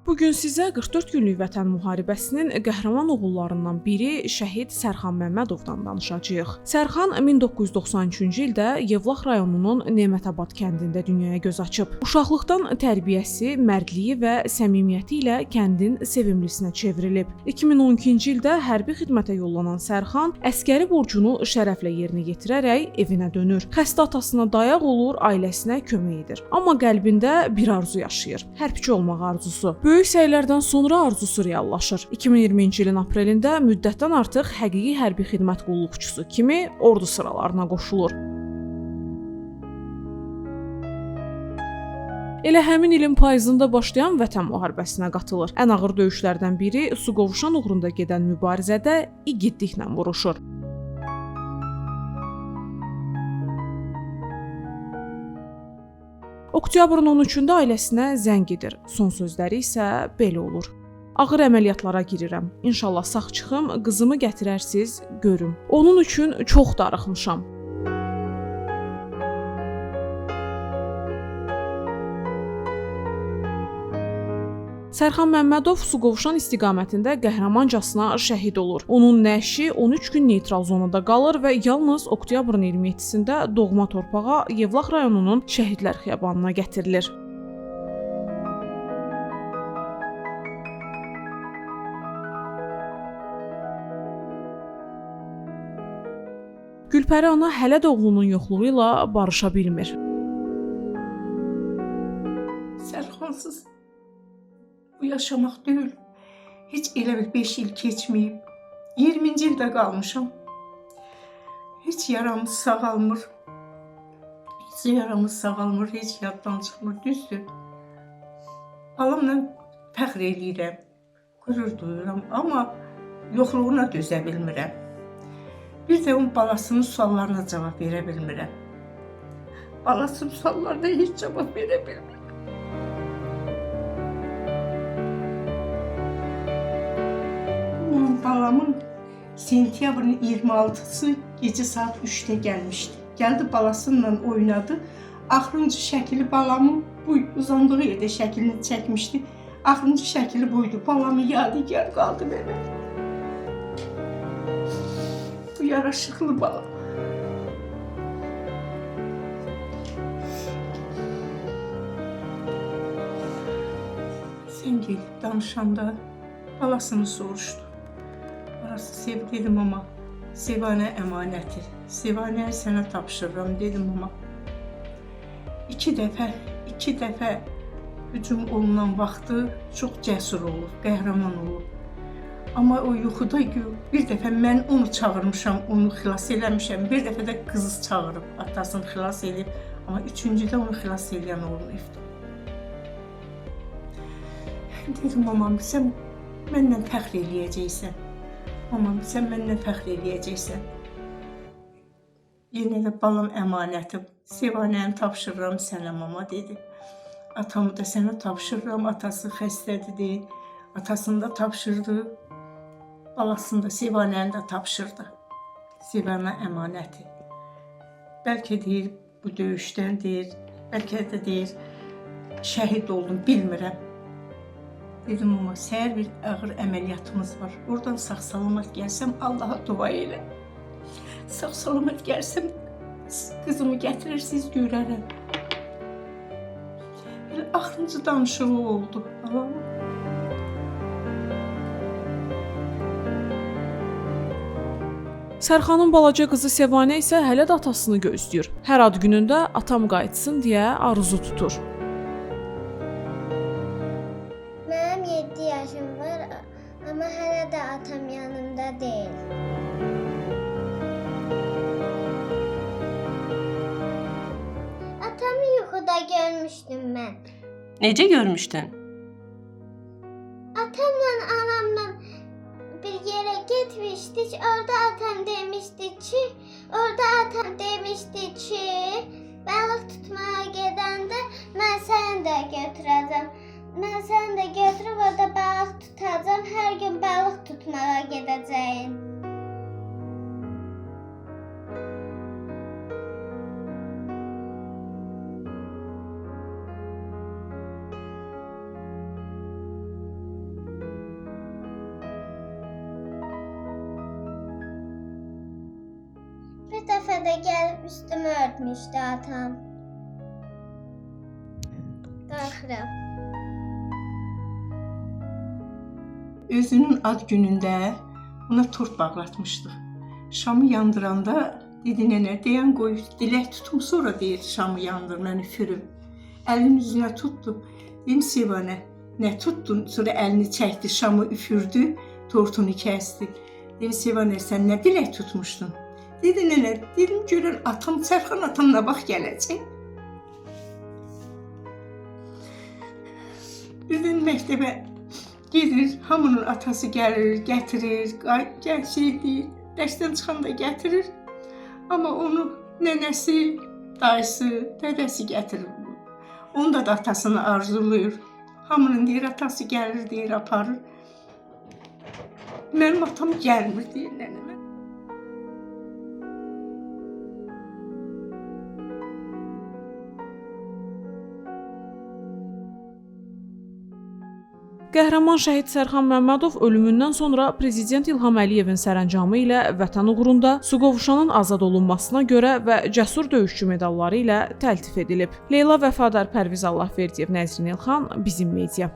Bu gün sizə 44 günlük Vətən müharibəsinin qəhrəman oğullarından biri şəhid Sərxan Məmmədovdan danışacağıq. Sərxan 1993-cü ildə Yevlax rayonunun Nemətabad kəndində dünyaya göz açıb. Uşaqlıqdan tərbiyəsi, mərdliyi və səmimiyyəti ilə kəndin sevimlisinə çevrilib. 2012-ci ildə hərbi xidmətə yollanan Sərxan əsgəri borcunu şərəflə yerinə yetirərək evinə dönür. Xəstə atasına dayaq olur, ailəsinə kömək edir. Amma qəlbində bir arzu yaşayır. Hərbçi olmaq arzusu. Böyük səylərdən sonra arzusu reallaşır. 2020-ci ilin aprelində müddətdən artıq həqiqi hərbi xidmət qulluqçusu kimi ordu sıralarına qoşulur. Elə həmin ilin payızında başlayan Vətən müharibəsinə qatılır. Ən ağır döyüşlərdən biri Suqovuşan uğrunda gedən mübarizədə igidliklə vuruşur. Oktyabrın 13-də ailəsinə zəng edir. Son sözləri isə belə olur. Ağır əməliyyatlara girirəm. İnşallah sağ çıxım, qızımı gətirərsiz, görüm. Onun üçün çox darıxmışam. Sərxan Məmmədov Suqovuşan istiqamətində qəhrəmancasına şəhid olur. Onun nəşi 13 gün neytral zonada qalır və yalnız oktyabrın 27-sində doğma torpağa Yevlax rayonunun Şəhidlər xiyabanına gətirilir. Gülpəri ana hələ də oğlunun yoxluğu ilə barışa bilmir. Sərxansız bu yaşamaq deyil. Heç elə bir 5 il keçməyib. 20-ci ildə qalmışam. Heç yaramız sağalmır. Heç yaddan çıxmır, düzdür. Balamla fəxr eləyirəm, qürur duyuram, amma yoxluğuna dözə bilmirəm. Bir də onun balasının suallarına cavab verə bilmirəm. Balasının suallarına heç cavab verə bilmirəm. Balamın sentyabrın 26-sı gecə saat 3-də gəlmişdi. Gəldi balasıyla oynadı. Axırıncı şəkili balamın bu uzandığı yerdə şəklini çəkmişdi. Axırıncı şəkili buydu. Balamın yadigar qaldı belə. Bu yaraşıqlı balam. Sən gelib danışanda balasını soruşdu. Barası sev dedim ama Sevanə əmanəti. Sevanəyi sənə tapşırıram dedim ama iki dəfə hücum olunan vaxtı çox cəsur olur, qəhrəman olur. Amma o yuxuda bir dəfə mən onu çağırmışam, onu xilas eləmişəm. Bir dəfə də qızı çağırıb, atasını xilas edib. Amma üçüncüdə onu xilas eləyən olmayıbdı. Dedim mamam, sən mənlə fəxr eləyəcəksən. Mamam, sən mənlə fəxr eləyəcəksən. Yenə də balam əmanətim. Sevanəni tapşırıram sənə mama dedi. Atamı da sənə tapşırıram. Atası xəstədir. Atasını da tapşırdı. Balasını da, Sevanəni də tapşırdı. Sevanə əmanəti. Bəlkə deyir, bu döyüşdən deyir, bəlkə də deyir, şəhid oldum, bilmirəm. Dedim ama səhər bir ağır əməliyyatımız var. Oradan sağ-salamat gəlsəm Allaha dua elə. Sağ-salamat gəlsəm qızımı gətirirsiniz, görərəm. Elə axırıncı danışığı oldu. Allahım. Sərxanın balaca qızı Sevanə isə hələ də atasını gözləyir. Hər ad günündə atam qayıtsın deyə arzu tutur. Mənim 7 yaşım var, amma hələ də atam yanımda deyil. Atamı yuxuda görmüşdüm mən. Necə görmüşdün? Atamla anamla bir yerə getmişdik. Orada atam demişdi ki, balıq tutmağa gedəndə mən səni də götürəcəm. Mən səni də götürüb orada balıq tutacağam. Hər gün balıq tutmağa gedəcəyim. də gəlib üstümü örtmüşdü atam. Qorxuram. Özünün ad günündə ona tort bağlatmışdı. Şamı yandıranda dedi nənə, deyən qoy dilək tutum, sonra deyir şamı yandır, mən üfürüm. Əlinin üzünə tutdu. Dedim Sevanə, nə tutdun? Sonra əlini çəkdi, şamı üfürdü, tortunu kəsdi. Dedim Sevanə, sən nə dilək tutmuşdun? Dedi nənə, dedim görən atam, Sərxan atamla bax gələcək. Dedim məktəbə gedir, hamının atası gəlir, gətirir, şey deyir, dərsdən çıxanda gətirir. Amma onu nənəsi, dayısı, dədəsi gətirir. Onda da atasını arzulayır. Hamının deyir, atası gəlir, deyir, aparır. Mənim atam gəlmir, deyir nənəmə. Qəhrəman şəhid Sərxan Məmmədov ölümündən sonra prezident İlham Əliyevin sərəncamı ilə Vətən uğrunda Suqovuşanın azad olunmasına görə və Cəsur döyüşçü medalları ilə təltif edilib. Leyla Vəfadar, Pərviz Allahverdiyev, Nəzrin İlxan, Bizim Media.